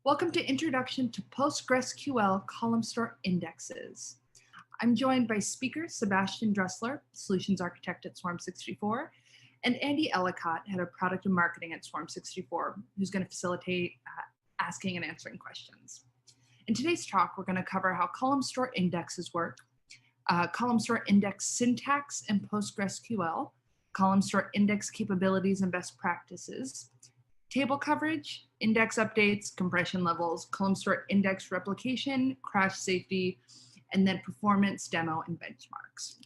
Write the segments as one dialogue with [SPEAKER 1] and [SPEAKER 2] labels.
[SPEAKER 1] Welcome to Introduction to PostgreSQL Columnstore Indexes. I'm joined by speaker Sebastian Dressler, Solutions Architect at Swarm64, and Andy Ellicott, Head of Product and Marketing at Swarm64, who's going to facilitate asking and answering questions. In today's talk, we're going to cover how column-store indexes work, column-store index syntax in PostgreSQL, column-store index capabilities and best practices, table coverage, index updates, compression levels, column-store index replication, crash safety, and then performance, demo, and benchmarks.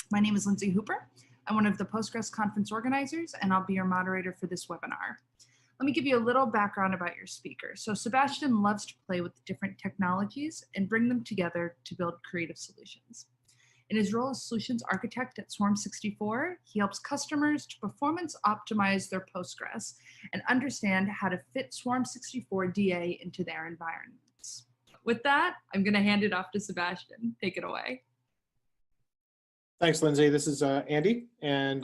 [SPEAKER 1] My name is Lindsay Hooper. I'm one of the Postgres conference organizers, and I'll be your moderator for this webinar. Let me give you a little background about your speaker. So Sebastian loves to play with different technologies and bring them together to build creative solutions. In his role as Solutions Architect at Swarm64, he helps customers to performance optimize their Postgres and understand how to fit Swarm64 DA into their environments. With that, I'm going to hand it off to Sebastian. Take it away.
[SPEAKER 2] Thanks, Lindsay. This is Andy, and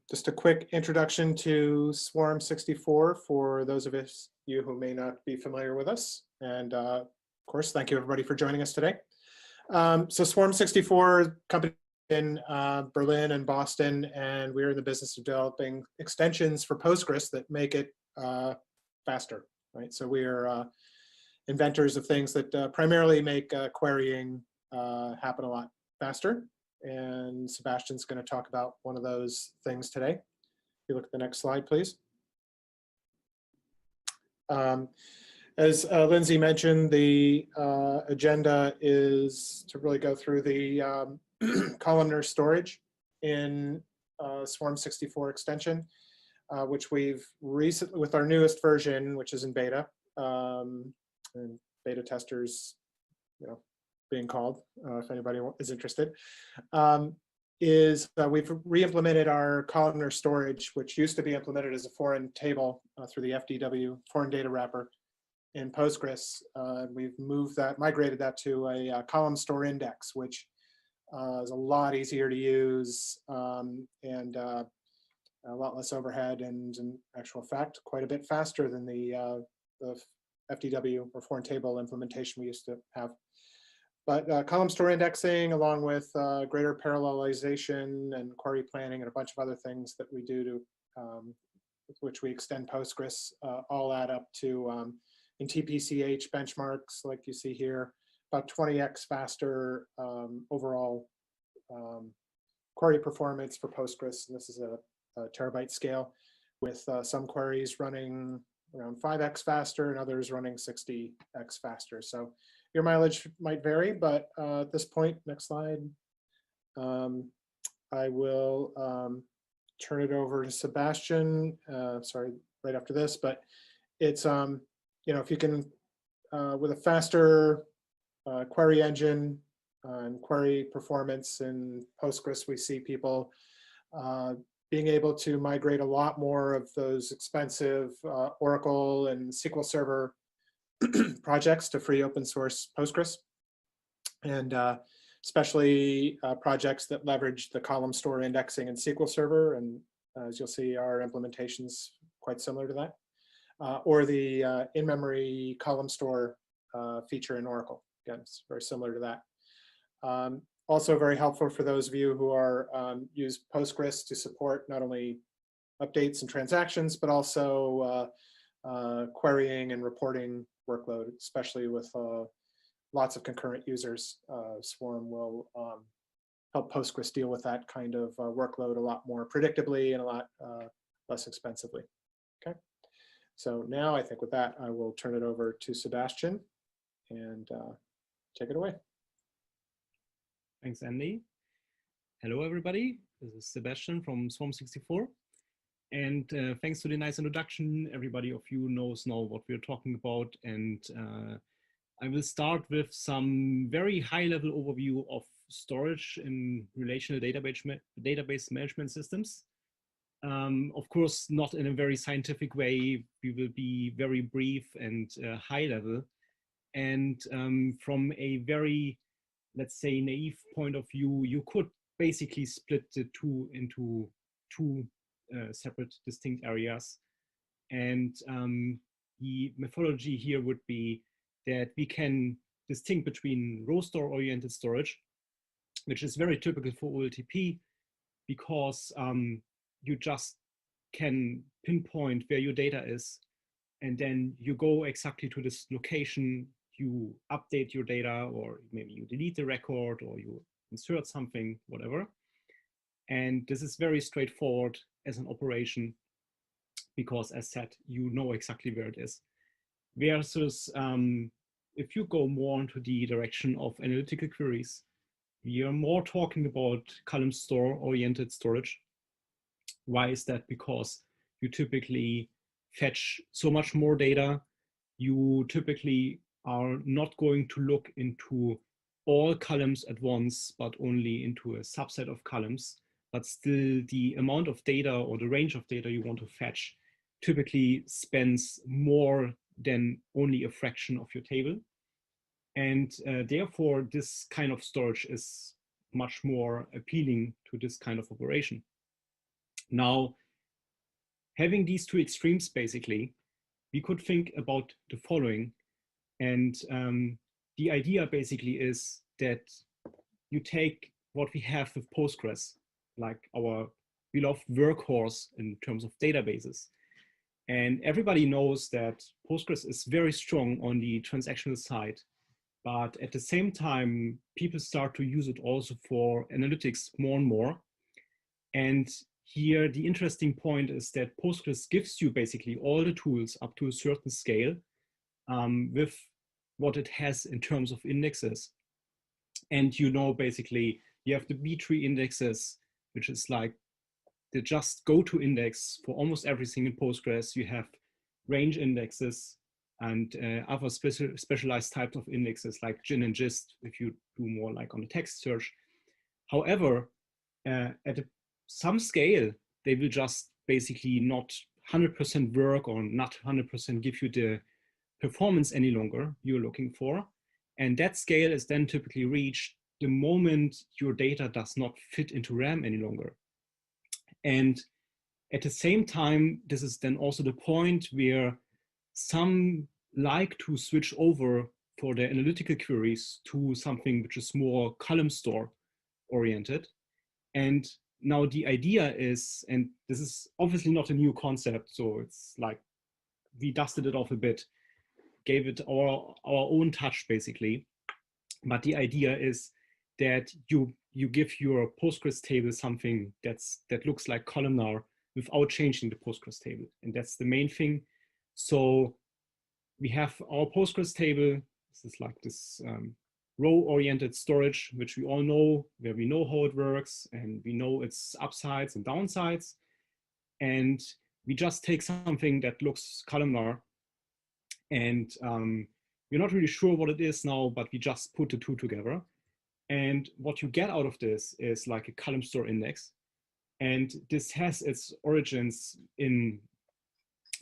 [SPEAKER 2] just a quick introduction to Swarm64 for those of you who may not be familiar with us. And of course, thank you everybody for joining us today. So Swarm64 company in Berlin and Boston, and we're in the business of developing extensions for Postgres that make it faster, right? So we are inventors of things that primarily make querying happen a lot faster. And Sebastian's going to talk about one of those things today. If you look at the next slide, please. As Lindsay mentioned, the agenda is to really go through the columnar storage in Swarm64 extension, which we've recently, with our newest version, which is in beta, and beta testers, being called, if anybody is interested, we've re-implemented our columnar storage, which used to be implemented as a foreign table through the FDW, foreign data wrapper, in Postgres. We've migrated that to a column store index, which is a lot easier to use and a lot less overhead, and in actual fact, quite a bit faster than the FDW or foreign table implementation we used to have. But column store indexing, along with greater parallelization and query planning and a bunch of other things that we do to, with which we extend Postgres, all add up to, in TPCH benchmarks, like you see here, about 20x faster overall query performance for Postgres. And this is a terabyte scale, with some queries running around 5x faster and others running 60x faster. So your mileage might vary, but at this point, next slide, I will turn it over to Sebastian. Sorry, right after this, but it's, if you can, with a faster query engine and query performance in Postgres, we see people being able to migrate a lot more of those expensive Oracle and SQL Server projects to free open source Postgres, and especially projects that leverage the column store indexing in SQL Server, and as you'll see, our implementation's quite similar to that, or the in-memory column store feature in Oracle. Again, it's very similar to that. Also very helpful for those of you who are use Postgres to support not only updates and transactions, but also querying and reporting workload, especially with lots of concurrent users. Swarm will help Postgres deal with that kind of workload a lot more predictably and a lot less expensively. Okay, so now I think with that, I will turn it over to Sebastian and take it away.
[SPEAKER 3] Thanks, Andy. Hello, everybody. This is Sebastian from Swarm64. And thanks to the nice introduction, everybody of you knows now what we're talking about. And I will start with some very high-level overview of storage in relational database management systems. Of course, not in a very scientific way. We will be very brief and high-level. And from a very, let's say, naive point of view, you could basically split the two into two separate distinct areas. And the methodology here would be that we can distinguish between row store oriented storage, which is very typical for OLTP, because you just can pinpoint where your data is, and then you go exactly to this location, you update your data, or maybe you delete the record, or you insert something, whatever. And this is very straightforward as an operation, because as said, you know exactly where it is. Versus if you go more into the direction of analytical queries, we are more talking about column store oriented storage. Why is that? Because you typically fetch so much more data. You typically are not going to look into all columns at once, but only into a subset of columns. But still, the amount of data or the range of data you want to fetch typically spans more than only a fraction of your table. And therefore, this kind of storage is much more appealing to this kind of operation. Now, having these two extremes, basically, we could think about the following. And the idea basically is that you take what we have with Postgres, like our beloved workhorse in terms of databases. And everybody knows that Postgres is very strong on the transactional side, but at the same time, people start to use it also for analytics more and more. And here, the interesting point is that Postgres gives you basically all the tools up to a certain scale with what it has in terms of indexes. And you know, basically, you have the B-tree indexes, which is like the just go-to index for almost everything in Postgres. You have range indexes and other specialized types of indexes like gin and gist, if you do more like on a text search. However, at some scale, they will just basically not 100% work or not 100% give you the performance any longer you're looking for. And that scale is then typically reached the moment your data does not fit into RAM any longer. And at the same time, this is then also the point where some like to switch over for their analytical queries to something which is more column store oriented. And now the idea is, and this is obviously not a new concept, so it's like we dusted it off a bit, gave it our own touch basically. But the idea is that you give your Postgres table something that looks like columnar without changing the Postgres table. And that's the main thing. So we have our Postgres table. This is like this row-oriented storage, which we all know, where we know how it works, and we know its upsides and downsides. And we just take something that looks columnar, and we're not really sure what it is now, but we just put the two together. And what you get out of this is like a column store index. And this has its origins in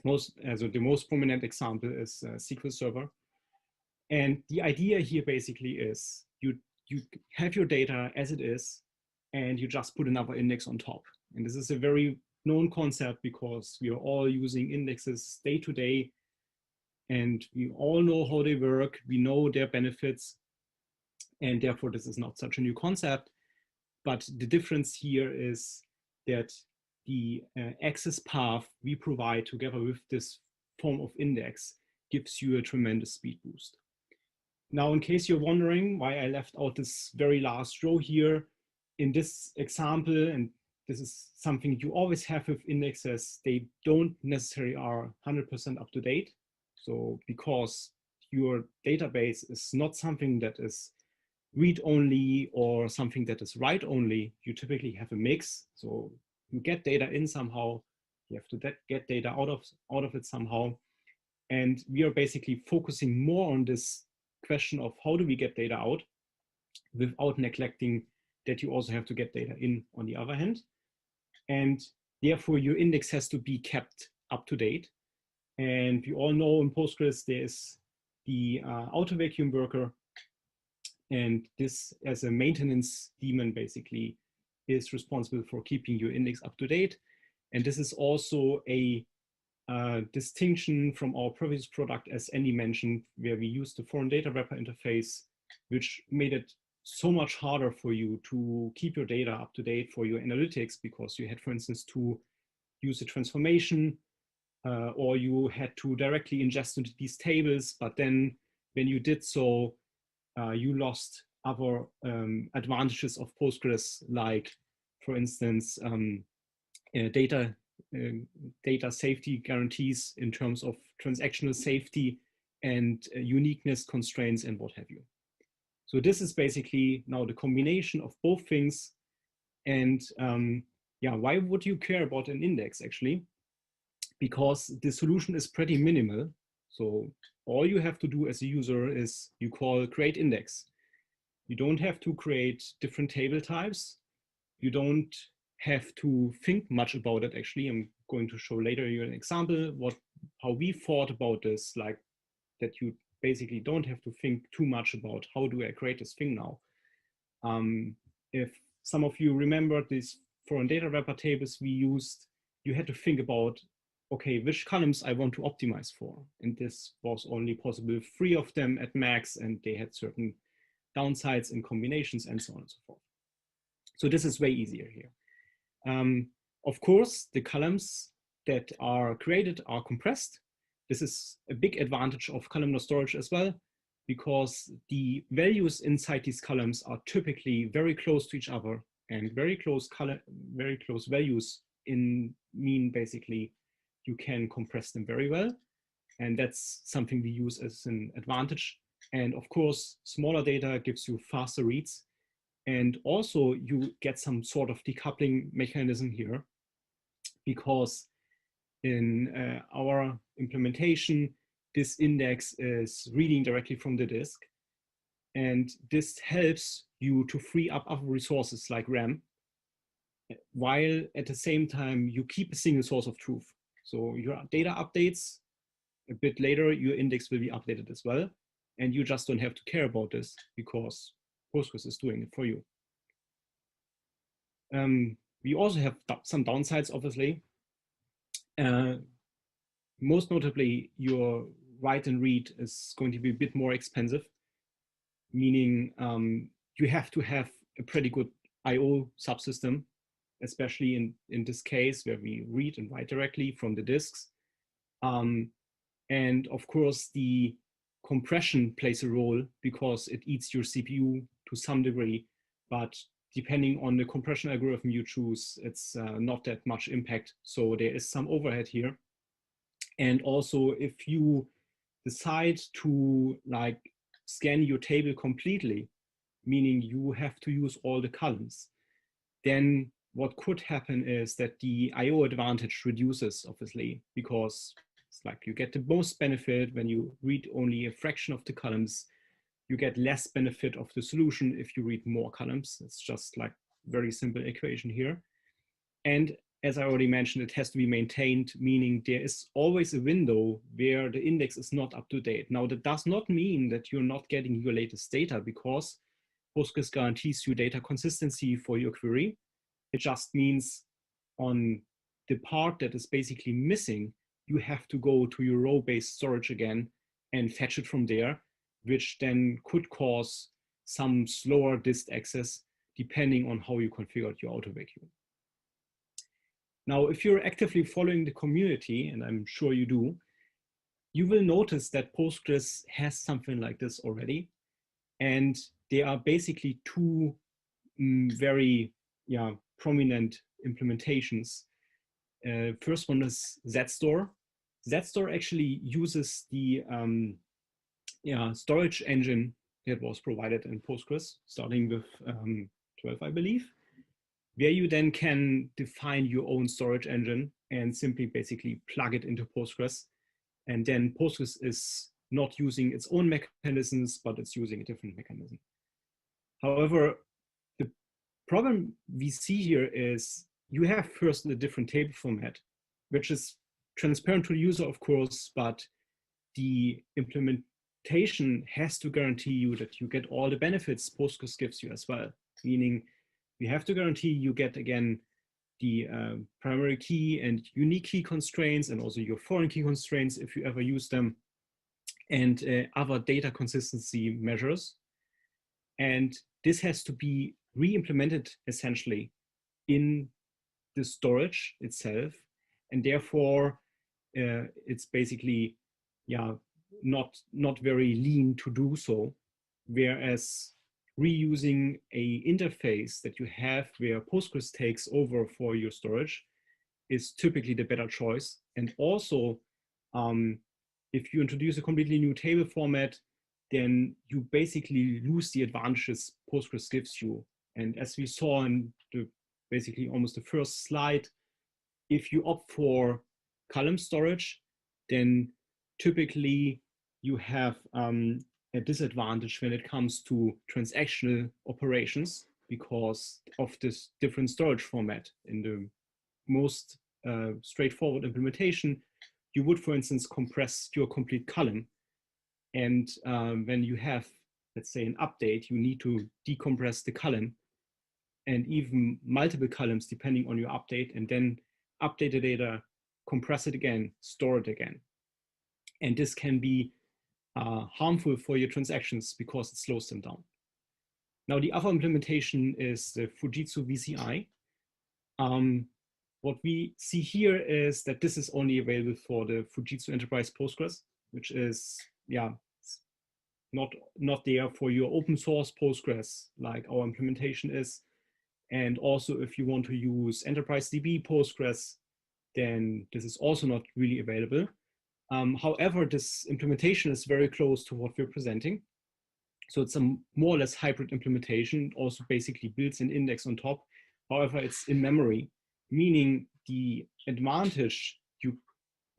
[SPEAKER 3] the most prominent example is SQL Server. And the idea here basically is you have your data as it is, and you just put another index on top. And this is a very known concept because we are all using indexes day to day, and we all know how they work. We know their benefits, and therefore this is not such a new concept. But the difference here is that the access path we provide together with this form of index gives you a tremendous speed boost. Now, in case you're wondering why I left out this very last row here, in this example, and this is something you always have with indexes, they don't necessarily are 100% up to date. So because your database is not something that is read-only or something that is write-only, you typically have a mix. So you get data in somehow, you have to get data out of it somehow. And we are basically focusing more on this question of how do we get data out without neglecting that you also have to get data in on the other hand. And therefore your index has to be kept up to date. And we all know in Postgres there's the auto vacuum worker, and this as a maintenance daemon basically is responsible for keeping your index up to date. And this is also a distinction from our previous product, as Andy mentioned, where we used the foreign data wrapper interface, which made it so much harder for you to keep your data up to date for your analytics, because you had, for instance, to use a transformation, or you had to directly ingest into these tables. But then when you did so, you lost other advantages of Postgres, like, for instance, data safety guarantees in terms of transactional safety and uniqueness constraints and what have you. So this is basically now the combination of both things. And yeah, why would you care about an index actually? Because the solution is pretty minimal. So all you have to do as a user is you call create index. You don't have to create different table types. You don't have to think much about it. Actually, I'm going to show later you an example how we thought about this, like that you basically don't have to think too much about how do I create this thing now. If some of you remember these foreign data wrapper tables we used, you had to think about, okay, which columns I want to optimize for. And this was only possible 3 of them at max, and they had certain downsides and combinations and so on and so forth. So this is way easier here. Of course, the columns that are created are compressed. This is a big advantage of columnar storage as well, because the values inside these columns are typically very close to each other, and very close values mean basically you can compress them very well. And that's something we use as an advantage. And of course, smaller data gives you faster reads. And also you get some sort of decoupling mechanism here, because in our implementation, this index is reading directly from the disk. And this helps you to free up other resources like RAM, while at the same time you keep a single source of truth. So your data updates, a bit later, your index will be updated as well. And you just don't have to care about this because Postgres is doing it for you. We also have some downsides, obviously. Most notably, your write and read is going to be a bit more expensive, meaning you have to have a pretty good I/O subsystem, especially in this case where we read and write directly from the disks. And of course, the compression plays a role because it eats your CPU to some degree, but depending on the compression algorithm you choose, it's not that much impact. So there is some overhead here. And also, if you decide to like scan your table completely, meaning you have to use all the columns, then what could happen is that the I/O advantage reduces, obviously, because it's like you get the most benefit when you read only a fraction of the columns. You get less benefit of the solution if you read more columns. It's just like very simple equation here. And as I already mentioned, it has to be maintained, meaning there is always a window where the index is not up to date. Now, that does not mean that you're not getting your latest data, because Postgres guarantees you data consistency for your query. It just means on the part that is basically missing, you have to go to your row-based storage again and fetch it from there, which then could cause some slower disk access depending on how you configured your auto vacuum. Now, if you're actively following the community, and I'm sure you do, you will notice that Postgres has something like this already. And there are basically two very prominent implementations. First one is zStore. zStore actually uses the storage engine that was provided in Postgres, starting with 12, I believe, where you then can define your own storage engine and simply basically plug it into Postgres. And then Postgres is not using its own mechanisms, but it's using a different mechanism. However, the problem we see here is you have first a different table format, which is transparent to the user, of course, but the implementation has to guarantee you that you get all the benefits Postgres gives you as well, meaning we have to guarantee you get, again, the primary key and unique key constraints, and also your foreign key constraints if you ever use them, and other data consistency measures. And this has to be re-implemented essentially in the storage itself, and therefore it's basically not very lean to do so, whereas reusing a interface that you have where Postgres takes over for your storage is typically the better choice. And also, if you introduce a completely new table format, then you basically lose the advantages Postgres gives you. And as we saw in the basically almost the first slide, if you opt for column storage, then typically you have a disadvantage when it comes to transactional operations because of this different storage format. In the most straightforward implementation, you would, for instance, compress your complete column. And when you have, let's say, an update, you need to decompress the column and even multiple columns depending on your update, and then update the data, compress it again, store it again. And this can be harmful for your transactions because it slows them down. Now, the other implementation is the Fujitsu VCI. What we see here is that this is only available for the Fujitsu Enterprise Postgres, which is not there for your open source Postgres like our implementation is. And also, if you want to use Enterprise DB Postgres, then this is also not really available. However, this implementation is very close to what we're presenting. So it's a more or less hybrid implementation, also basically builds an index on top. However, it's in memory, meaning the advantage you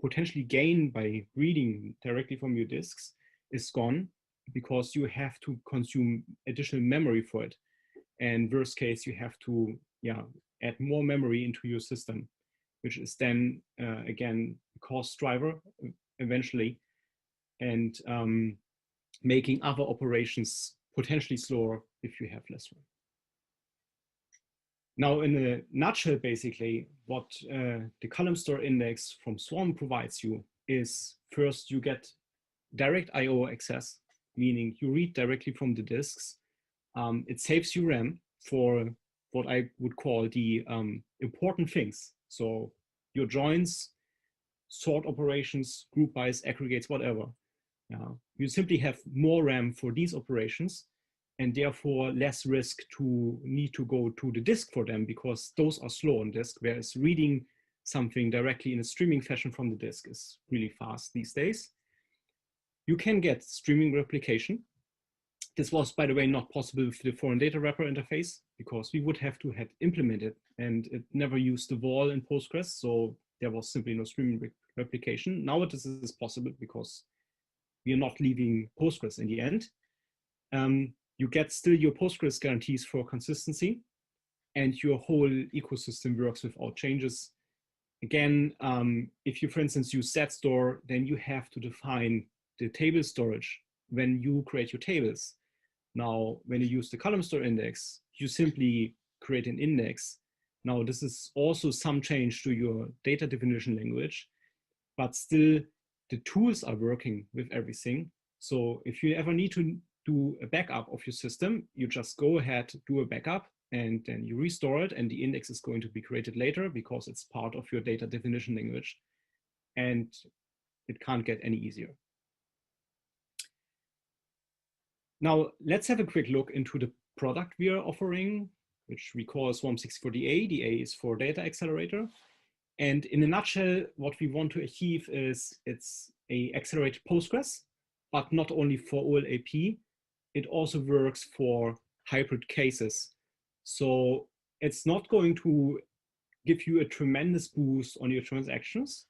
[SPEAKER 3] potentially gain by reading directly from your disks is gone because you have to consume additional memory for it. And worst case, you have to add more memory into your system, which is then, again, a cost driver eventually, and making other operations potentially slower if you have less RAM. Now, in a nutshell, basically, what the Columnstore index from Swarm provides you is, first, you get direct I/O access, meaning you read directly from the disks. It saves you RAM for what I would call the important things. So your joins, sort operations, group bys, aggregates, whatever. You simply have more RAM for these operations and therefore less risk to need to go to the disk for them because those are slow on disk, whereas reading something directly in a streaming fashion from the disk is really fast these days. You can get streaming replication. This was, by the way, not possible with the foreign data wrapper interface because we would have to have implemented, and it never used the wall in Postgres, so there was simply no streaming replication. Now this is possible because we are not leaving Postgres in the end. You get still your Postgres guarantees for consistency, and your whole ecosystem works without changes. Again, if you, for instance, use setstore, then you have to define the table storage when you create your tables. Now, when you use the Columnstore index, you simply create an index. Now, this is also some change to your data definition language, but still the tools are working with everything. So if you ever need to do a backup of your system, you just go ahead, do a backup, and then you restore it, and the index is going to be created later because it's part of your data definition language, and it can't get any easier. Now, let's have a quick look into the product we are offering, which we call Swarm64 The A is for Data Accelerator. And in a nutshell, what we want to achieve is it's a accelerated Postgres, but not only for OLAP, it also works for hybrid cases. So it's not going to give you a tremendous boost on your transactions.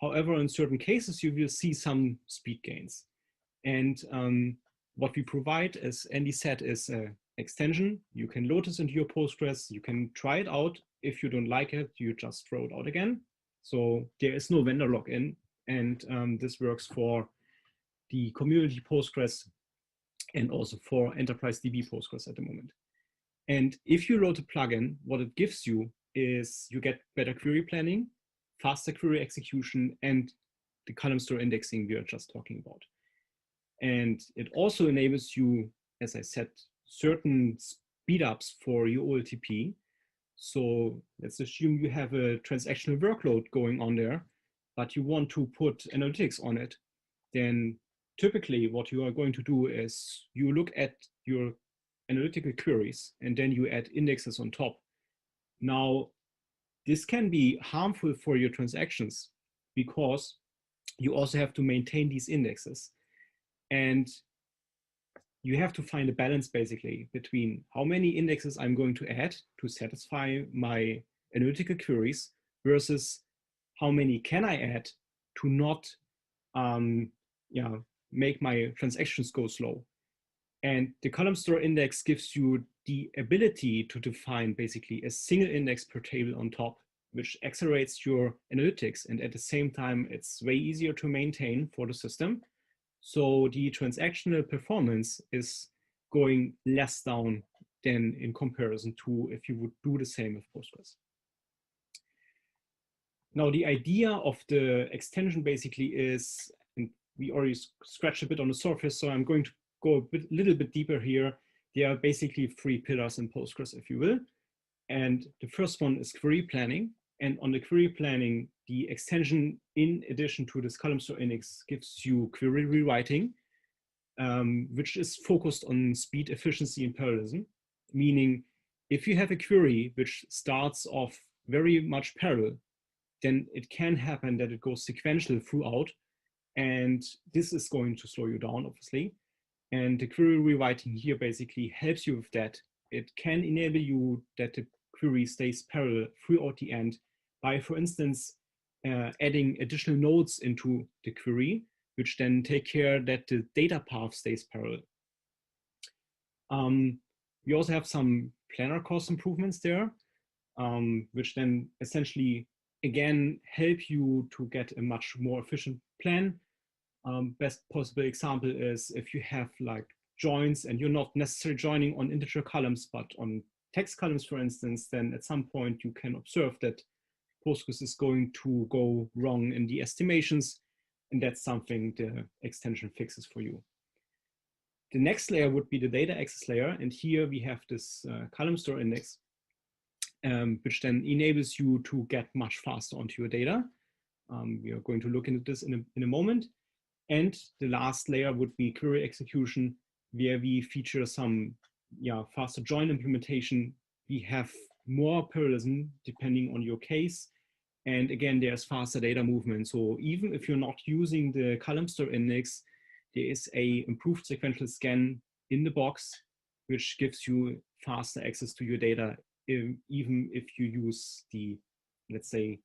[SPEAKER 3] However, in certain cases, you will see some speed gains. And what we provide, as Andy said, is an extension. You can load this into your Postgres. You can try it out. If you don't like it, you just throw it out again. So there is no vendor login. And this works for the community Postgres and also for Enterprise DB Postgres at the moment. And if you load a plugin, what it gives you is you get better query planning, faster query execution, and the column store indexing we are just talking about. And it also enables you, as I said, certain speed ups for your OLTP. So let's assume you have a transactional workload going on there, but you want to put analytics on it. Then typically what you are going to do is you look at your analytical queries and then you add indexes on top. Now, this can be harmful for your transactions because you also have to maintain these indexes. And you have to find a balance basically between how many indexes I'm going to add to satisfy my analytical queries versus how many can I add to not make my transactions go slow. And the column store index gives you the ability to define basically a single index per table on top, which accelerates your analytics. And at the same time, it's way easier to maintain for the system. So the transactional performance is going less down than in comparison to if you would do the same with Postgres. Now, the idea of the extension basically is, and we already scratched a bit on the surface, so I'm going to go a little bit deeper here. There are basically 3 pillars in Postgres, if you will. And the first one is query planning. And on the query planning, the extension, in addition to this column store index, gives you query rewriting, which is focused on speed, efficiency, and parallelism. Meaning, if you have a query which starts off very much parallel, then it can happen that it goes sequential throughout. And this is going to slow you down, obviously. And the query rewriting here basically helps you with that. It can enable you that the query stays parallel throughout the end by, for instance, adding additional nodes into the query, which then take care that the data path stays parallel. We also have some planner cost improvements there, which then essentially, again, help you to get a much more efficient plan. Best possible example is if you have like joins and you're not necessarily joining on integer columns, but on text columns, for instance, then at some point you can observe that Postgres is going to go wrong in the estimations, and that's something the extension fixes for you. The next layer would be the data access layer, and here we have this column store index, which then enables you to get much faster onto your data. We are going to look into this in a moment. And the last layer would be query execution, where we feature some faster join implementation. We have more parallelism depending on your case. And again, there's faster data movement. So even if you're not using the column store index, there is a improved sequential scan in the box, which gives you faster access to your data, even if you use the, let's say,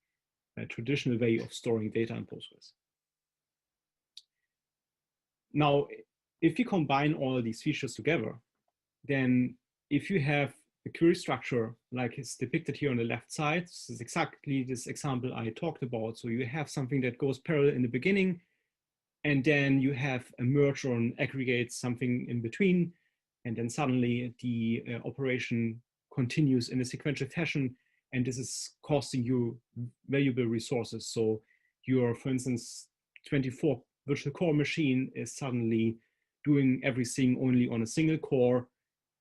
[SPEAKER 3] traditional way of storing data in Postgres. Now, if you combine all these features together, then if you have a query structure like is depicted here on the left side, this is exactly this example I talked about. So you have something that goes parallel in the beginning, and then you have a merge or an aggregate, something in between, and then suddenly the operation continues in a sequential fashion, and this is costing you valuable resources. So your, for instance, 24 virtual core machine is suddenly doing everything only on a single core,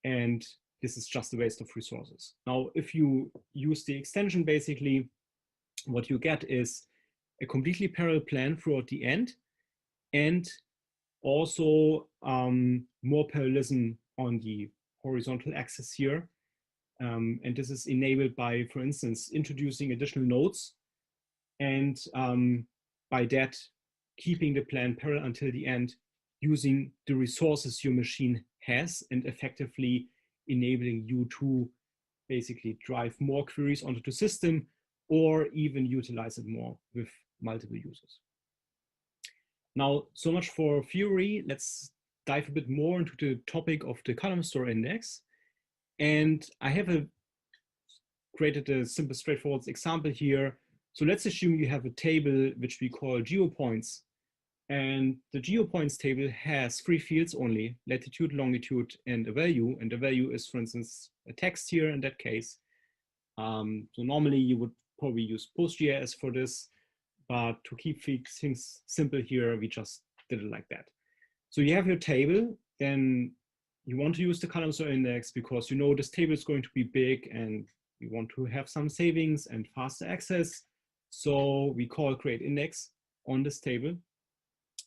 [SPEAKER 3] and this is just a waste of resources. Now, if you use the extension, basically, what you get is a completely parallel plan throughout the end, and also more parallelism on the horizontal axis here. And this is enabled by, for instance, introducing additional nodes, and by that, keeping the plan parallel until the end, using the resources your machine has, and effectively enabling you to basically drive more queries onto the system, or even utilize it more with multiple users. Now, so much for theory. Let's dive a bit more into the topic of the column store index. And I have created a simple, straightforward example here. So let's assume you have a table which we call geopoints. And the geopoints table has 3 fields only: latitude, longitude, and a value. And the value is, for instance, a text here in that case. So normally you would probably use PostgreSQL for this, but to keep things simple here, we just did it like that. So you have your table, then you want to use the Columnstore index because you know this table is going to be big and you want to have some savings and faster access. So we call create index on this table.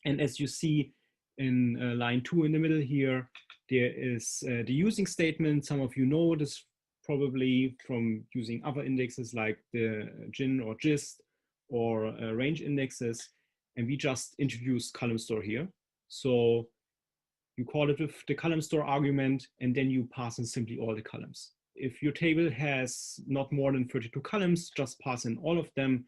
[SPEAKER 3] And as you see in line 2 in the middle here, there is the using statement. Some of you know this probably from using other indexes like the GIN or GIST or range indexes. And we just introduced Columnstore here. So you call it with the Columnstore argument, and then you pass in simply all the columns. If your table has not more than 32 columns, just pass in all of them.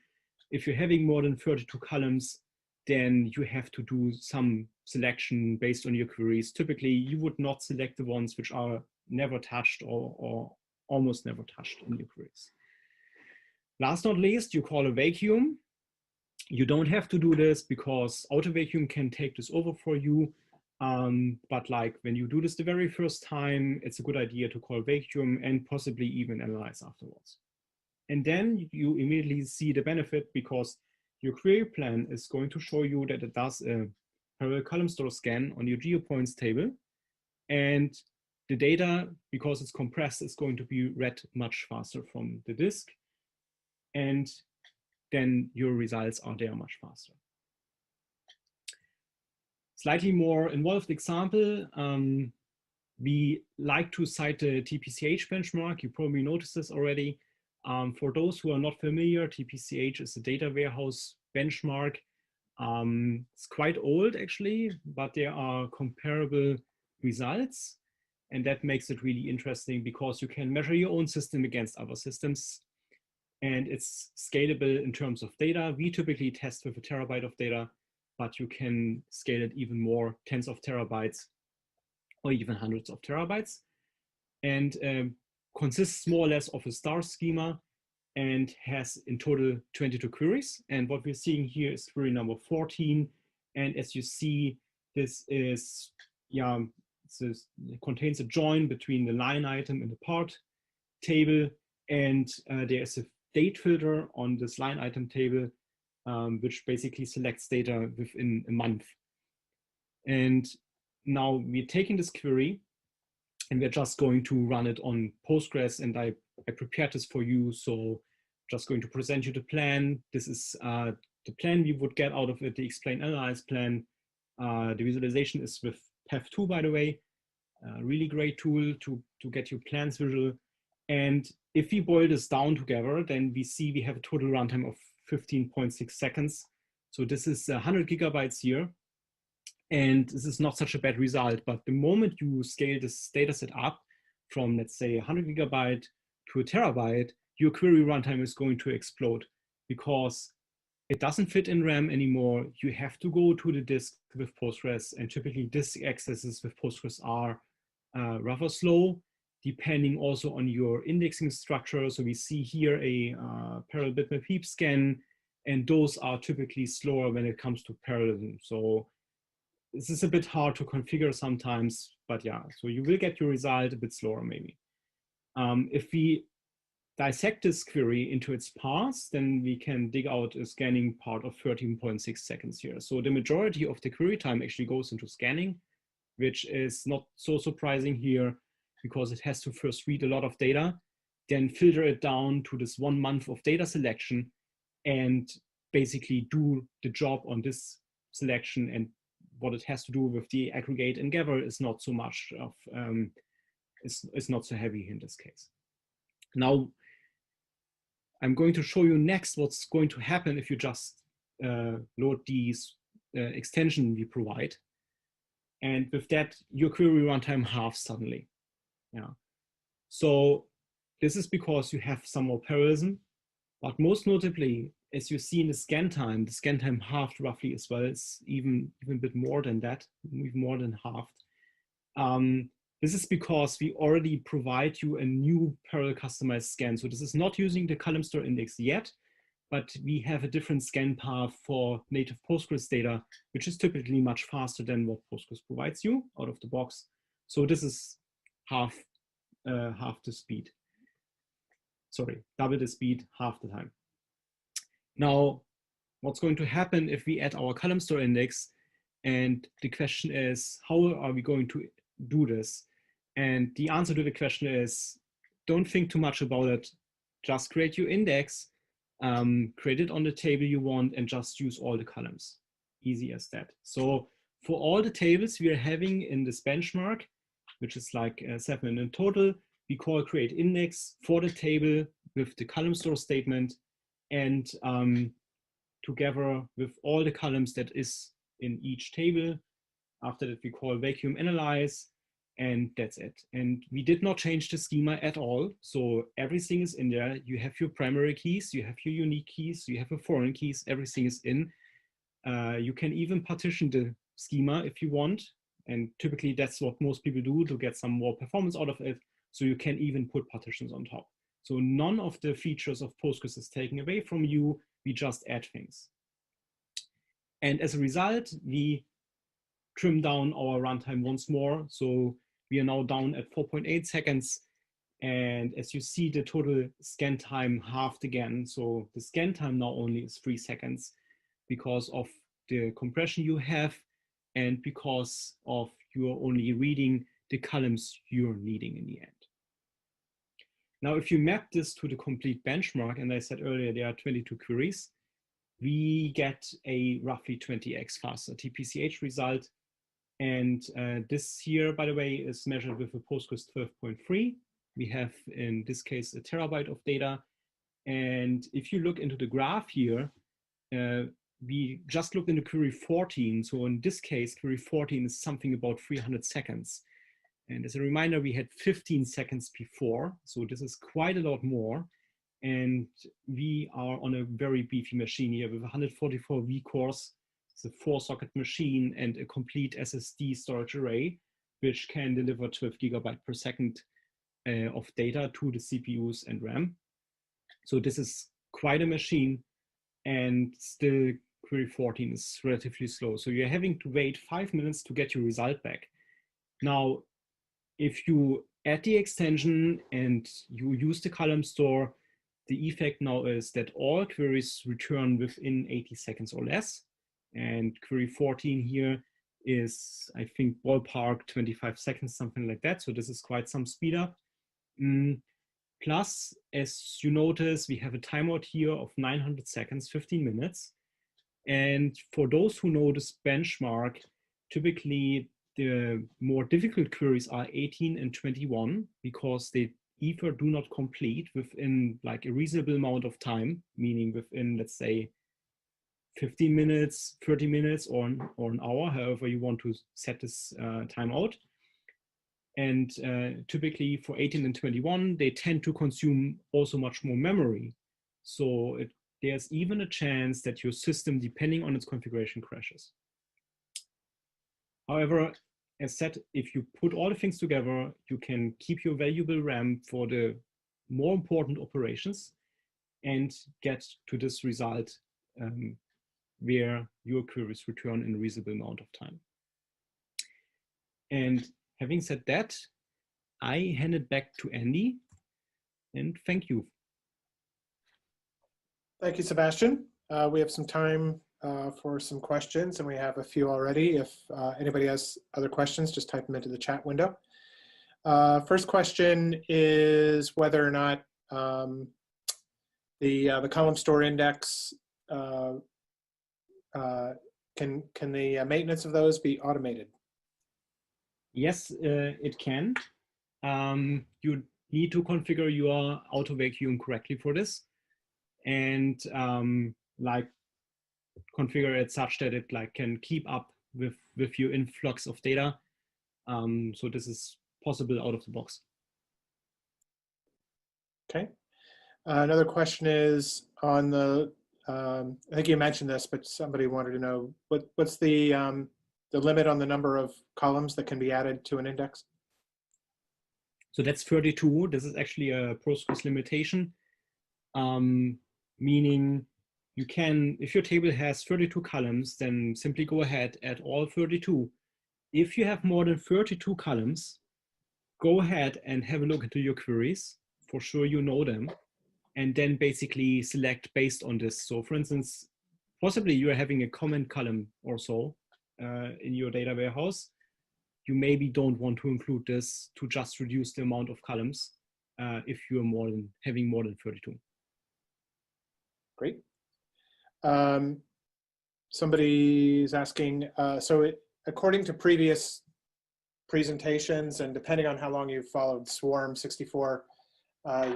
[SPEAKER 3] If you're having more than 32 columns, then you have to do some selection based on your queries. Typically, you would not select the ones which are never touched or almost never touched in your queries. Last not least, you call a vacuum. You don't have to do this because auto vacuum can take this over for you. But like when you do this the very first time, it's a good idea to call vacuum and possibly even analyze afterwards. And then you immediately see the benefit because your query plan is going to show you that it does a parallel column store scan on your geopoints table. And the data, because it's compressed, is going to be read much faster from the disk. And then your results are there much faster. Slightly more involved example, we like to cite the TPCH benchmark. You probably noticed this already. For those who are not familiar, TPCH is a data warehouse benchmark. It's quite old actually, but there are comparable results. And that makes it really interesting because you can measure your own system against other systems. And it's scalable in terms of data. We typically test with a terabyte of data, but you can scale it even more, tens of terabytes, or even hundreds of terabytes. And consists more or less of a star schema and has in total 22 queries. And what we're seeing here is query number 14. And as you see, this is, it contains a join between the line item and the part table. And there is a date filter on this line item table, which basically selects data within a month. And now we're taking this query and we're just going to run it on Postgres, and I prepared this for you. So just going to present you the plan. This is the plan we would get out of it, the explain analyze plan. The visualization is with PEV2, by the way, really great tool to get your plans visual. And if we boil this down together, then we see we have a total runtime of 15.6 seconds. So this is 100 gigabytes here. And this is not such a bad result, but the moment you scale this data set up from, let's say, 100 gigabyte to a terabyte, your query runtime is going to explode because it doesn't fit in RAM anymore. You have to go to the disk with Postgres, and typically disk accesses with Postgres are rather slow, depending also on your indexing structure. So we see here a parallel bitmap heap scan, and those are typically slower when it comes to parallelism. So this is a bit hard to configure sometimes, but yeah, so you will get your result a bit slower maybe. If we dissect this query into its parts, then we can dig out a scanning part of 13.6 seconds here. So the majority of the query time actually goes into scanning, which is not so surprising here because it has to first read a lot of data, then filter it down to this 1 month of data selection and basically do the job on this selection. And what it has to do with the aggregate and gather is not so much of, it's not so heavy in this case. Now, I'm going to show you next what's going to happen if you just load these extension we provide. And with that, your query runtime halves suddenly. Yeah. So this is because you have some more parallelism, but most notably, as you see in the scan time halved roughly as well. It's even a bit more than that, even more than halved. This is because we already provide you a new parallel customized scan. So this is not using the Columnstore index yet, but we have a different scan path for native Postgres data, which is typically much faster than what Postgres provides you out of the box. So this is half the speed. double the speed, half the time. Now, what's going to happen if we add our column store index? And the question is, how are we going to do this? And the answer to the question is, don't think too much about it. Just create your index, create it on the table you want, and just use all the columns. Easy as that. So for all the tables we are having in this benchmark, which is like 7 in total, we call create index for the table with the column store statement, and together with all the columns that is in each table. After that, we call vacuum analyze, and that's it. And we did not change the schema at all. So everything is in there. You have your primary keys, you have your unique keys, you have your foreign keys, everything is in. You can even partition the schema if you want. And typically that's what most people do to get some more performance out of it. So you can even put partitions on top. So none of the features of Postgres is taken away from you. We just add things. And as a result, we trim down our runtime once more. So we are now down at 4.8 seconds. And as you see, the total scan time halved again. So the scan time now only is 3 seconds because of the compression you have and because of you're only reading the columns you're needing in the end. Now, if you map this to the complete benchmark, and I said earlier there are 22 queries, we get a roughly 20x faster TPCH result. And this here, by the way, is measured with a Postgres 12.3. We have, in this case, a terabyte of data. And if you look into the graph here, we just looked into query 14. So in this case, query 14 is something about 300 seconds. And as a reminder, we had 15 seconds before. So this is quite a lot more. And we are on a very beefy machine here with 144 vCores. It's a 4-socket machine and a complete SSD storage array, which can deliver 12 gigabytes per second of data to the CPUs and RAM. So this is quite a machine, and still query 14 is relatively slow. So you're having to wait 5 minutes to get your result back. Now, if you add the extension and you use the column store, the effect now is that all queries return within 80 seconds or less. And query 14 here is, I think, ballpark 25 seconds, something like that. So this is quite some speed up. Plus, as you notice, we have a timeout here of 900 seconds, 15 minutes. And for those who know this benchmark, typically the more difficult queries are 18 and 21 because they either do not complete within like a reasonable amount of time, meaning within, let's say, 15 minutes, 30 minutes, or an hour, however you want to set this timeout. And typically for 18 and 21, they tend to consume also much more memory. So there's even a chance that your system, depending on its configuration, crashes. However, as said, if you put all the things together, you can keep your valuable RAM for the more important operations and get to this result where your queries return in a reasonable amount of time. And having said that, I hand it back to Andy, and thank you.
[SPEAKER 2] Thank you, Sebastian. We have some time for some questions, and we have a few already. If anybody has other questions, just type them into the chat window. First question is whether or not the column store index, can the maintenance of those be automated?
[SPEAKER 3] Yes, it can. You need to configure your auto vacuum correctly for this, and like configure it such that it like can keep up with your influx of data. So this is possible out of the box.
[SPEAKER 2] Okay. Another question is on the, I think you mentioned this, but somebody wanted to know what's the limit on the number of columns that can be added to an index?
[SPEAKER 3] So that's 32. This is actually a Postgres limitation, meaning you can, if your table has 32 columns, then simply go ahead, add all 32. If you have more than 32 columns, go ahead and have a look into your queries. For sure you know them. and then basically select based on this. So for instance, possibly you're having a comment column or so in your data warehouse. You maybe don't want to include this to just reduce the amount of columns if you're having more than 32.
[SPEAKER 2] Great. Somebody's asking, according to previous presentations, and depending on how long you've followed Swarm64,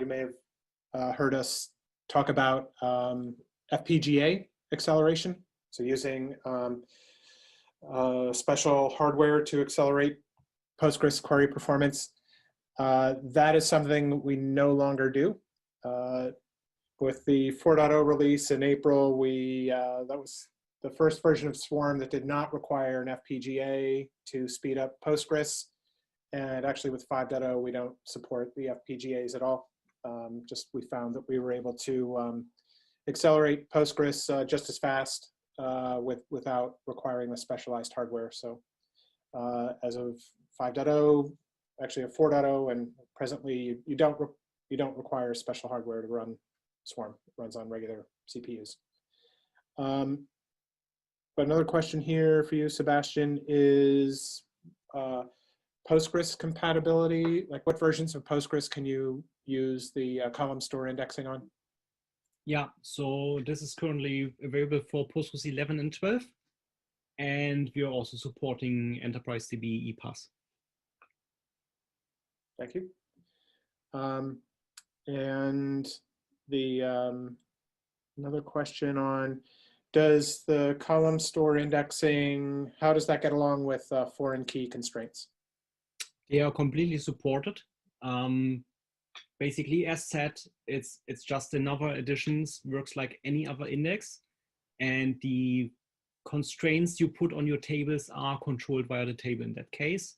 [SPEAKER 2] you may have heard us talk about FPGA acceleration. So using special hardware to accelerate Postgres query performance. That is something we no longer do. With the 4.0 release in April, that was the first version of Swarm that did not require an FPGA to speed up Postgres. And actually with 5.0, we don't support the FPGAs at all. Just we found that we were able to accelerate Postgres just as fast without requiring the specialized hardware. So as of 5.0, actually a 4.0, and presently you don't require special hardware to run Swarm. It runs on regular CPUs. But another question here for you, Sebastian, is Postgres compatibility. Like, what versions of Postgres can you use the column store indexing on?
[SPEAKER 3] Yeah, so this is currently available for Postgres 11 and 12, and we are also supporting Enterprise DB ePass.
[SPEAKER 2] Thank you. And the another question on, does the column store indexing, how does that get along with foreign key constraints?
[SPEAKER 3] They are completely supported. Basically, as said, it's just another additions, works like any other index, and the constraints you put on your tables are controlled via the table in that case.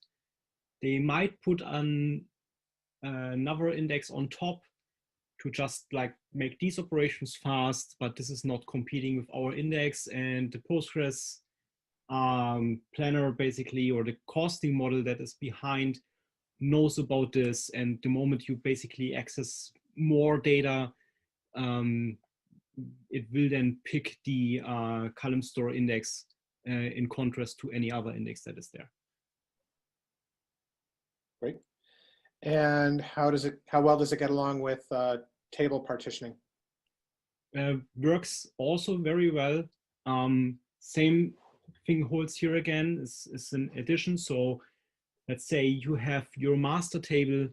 [SPEAKER 3] They might put another index on top to just like make these operations fast, but this is not competing with our index, and the Postgres planner basically, or the costing model that is behind, knows about this, and the moment you basically access more data, it will then pick the column store index in contrast to any other index that is there.
[SPEAKER 2] Great. And how well does it get along with table partitioning?
[SPEAKER 3] Works also very well. Same thing holds here again, is an addition. So let's say you have your master table,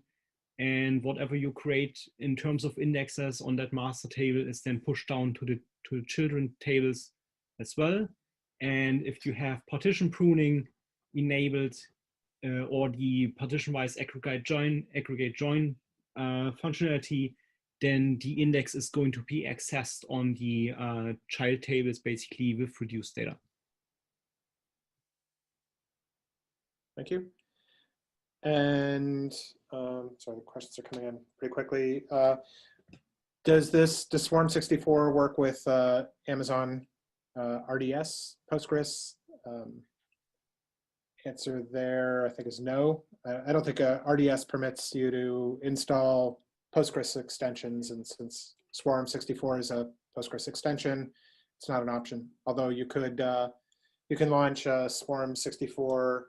[SPEAKER 3] and whatever you create in terms of indexes on that master table is then pushed down to the children tables as well. And if you have partition pruning enabled, or the partition-wise aggregate join functionality, then the index is going to be accessed on the child tables basically with reduced data.
[SPEAKER 2] Thank you. And sorry, the questions are coming in pretty quickly. Does Swarm64 work with Amazon RDS Postgres? Answer there, I think, is no. I don't think RDS permits you to install Postgres extensions, and since Swarm64 is a Postgres extension, it's not an option. Although you could, you can launch a Swarm64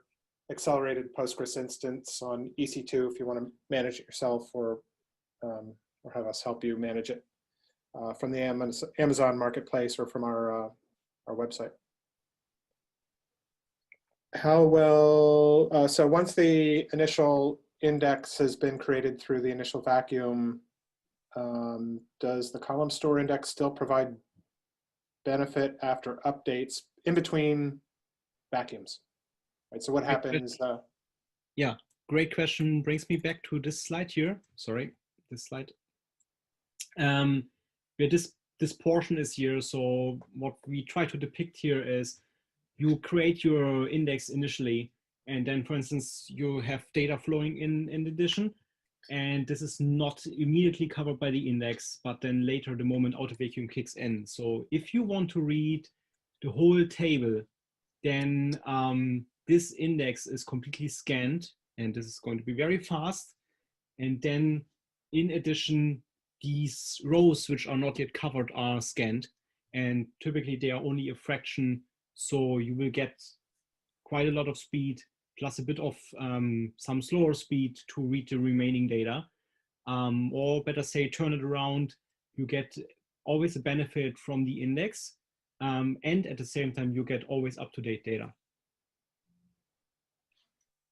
[SPEAKER 2] accelerated Postgres instance on EC2 if you want to manage it yourself, or have us help you manage it from the Amazon marketplace or from our website. How well, so once the initial index has been created through the initial vacuum, does the column store index still provide benefit after updates in between vacuums? Right, so what happens?
[SPEAKER 3] Yeah, great question. Brings me back to this slide here. Sorry, this slide. Where this portion is here. So what we try to depict here is you create your index initially, and then, for instance, you have data flowing in addition, and this is not immediately covered by the index, but then later the moment auto vacuum kicks in. So if you want to read the whole table, then this index is completely scanned, and this is going to be very fast. And then in addition, these rows which are not yet covered are scanned, and typically they are only a fraction, so you will get quite a lot of speed plus a bit of some slower speed to read the remaining data. Or better say, turn it around, you get always a benefit from the index, and at the same time you get always up-to-date data.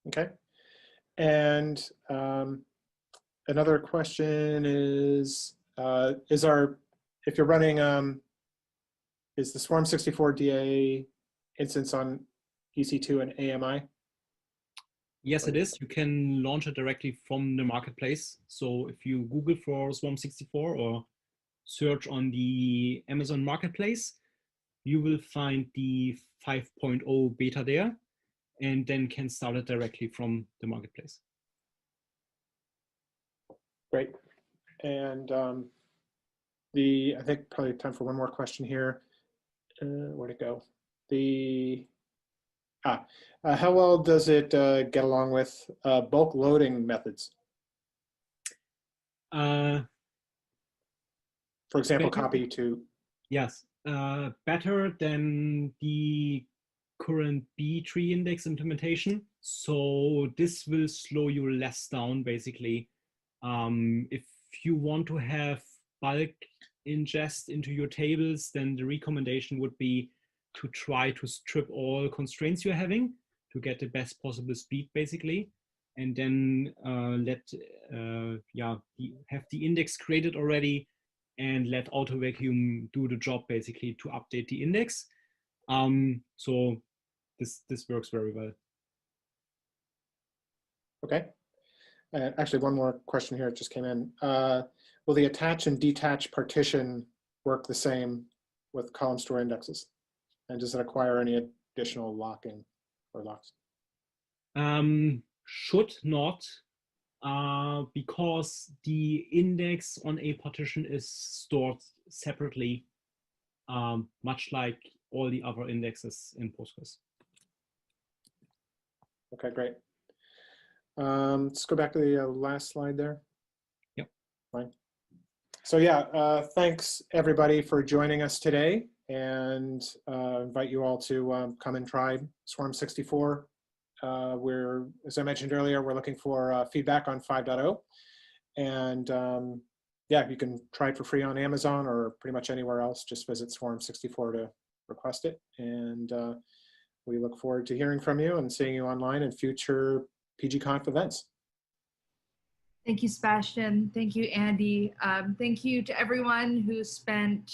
[SPEAKER 2] Okay. And another question is if you're running, is the Swarm64 DA instance on EC2 and AMI?
[SPEAKER 3] Yes, it is. You can launch it directly from the marketplace. So if you Google for Swarm64 or search on the Amazon marketplace, you will find the 5.0 beta there, and then can start it directly from the marketplace.
[SPEAKER 2] Great. And I think probably time for one more question here. Where'd it go? How well does it get along with bulk loading methods? For example,
[SPEAKER 3] Better,
[SPEAKER 2] copy to.
[SPEAKER 3] yes, better than the current B tree index implementation. So this will slow you less down, basically. If you want to have bulk ingest into your tables, then the recommendation would be to try to strip all constraints you're having to get the best possible speed, basically, and then have the index created already and let auto vacuum do the job, basically, to update the index. So this works very well.
[SPEAKER 2] Okay. Actually, one more question here. It just came in. Will the attach and detach partition work the same with column store indexes? And does it require any additional locking or locks?
[SPEAKER 3] Should not, because the index on a partition is stored separately, much like all the other indexes in Postgres.
[SPEAKER 2] Okay, great. Let's go back to the last slide there.
[SPEAKER 3] Yep.
[SPEAKER 2] Fine. So yeah, thanks everybody for joining us today, and invite you all to come and try Swarm64. As I mentioned earlier, we're looking for feedback on 5.0, and yeah, you can try it for free on Amazon or pretty much anywhere else. Just visit Swarm64 to request it, and we look forward to hearing from you and seeing you online in future PGConf events.
[SPEAKER 1] Thank you, Sebastian. Thank you, Andy. Thank you to everyone who spent